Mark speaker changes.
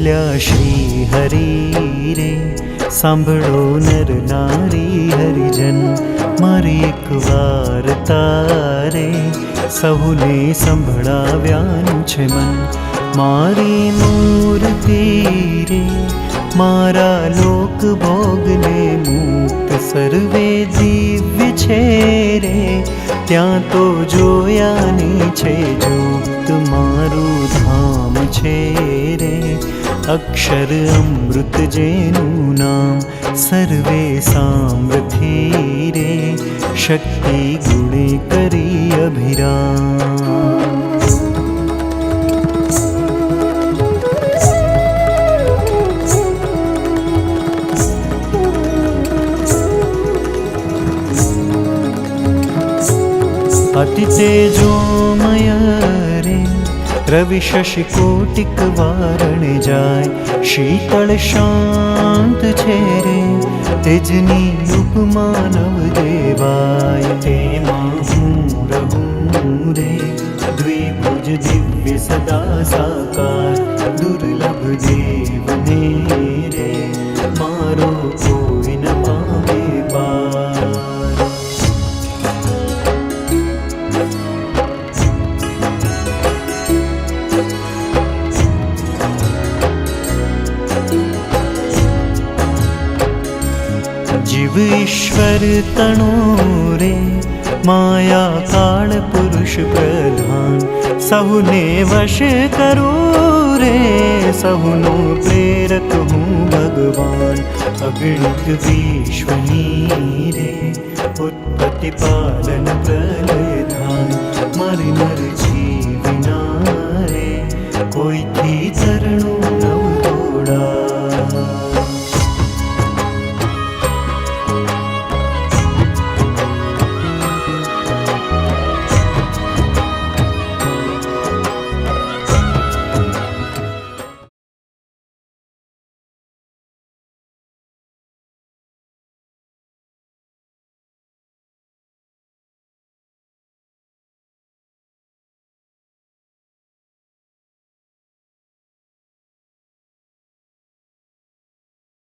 Speaker 1: બોલ્યા શ્રી હરિ રે, સાંભળો નર નારી હરિજન, મારી એક વાર્તા રે સહુને સંભળાવ્યાનું છે મન. મારી મૂર્તિ રે મારા લોક ભોગને મુક્ત સર્વે દિવ્ય છે રે, ત્યાં તો જોયાની છે જોત મારું ધામ છે રે. અક્ષર અમૃત જેનું નામ સર્વે સાંભળથી રે, શક્તિ ગુણે કરી અભિરામ. अति तेजोमय रे रवि शशि कोटिक वारण जाय, शीतल शांत छे रे तेजनी उपमा नव देवाय. तेमां हूँ रहूं रे द्विभुज दिव्य सदा साकार, दुर्लभ देवने रे मारो कोई न पामे पार. जीव ईश्वर तणो रे माया काल पुरुष प्रधान, सहुने वश करो रे सहुनो प्रेरक हूँ भगवान. अगणित विश्वनी रे उत्पत्ति पालन प्रलय धान, मर नर जीविना रे कोई थी तरणो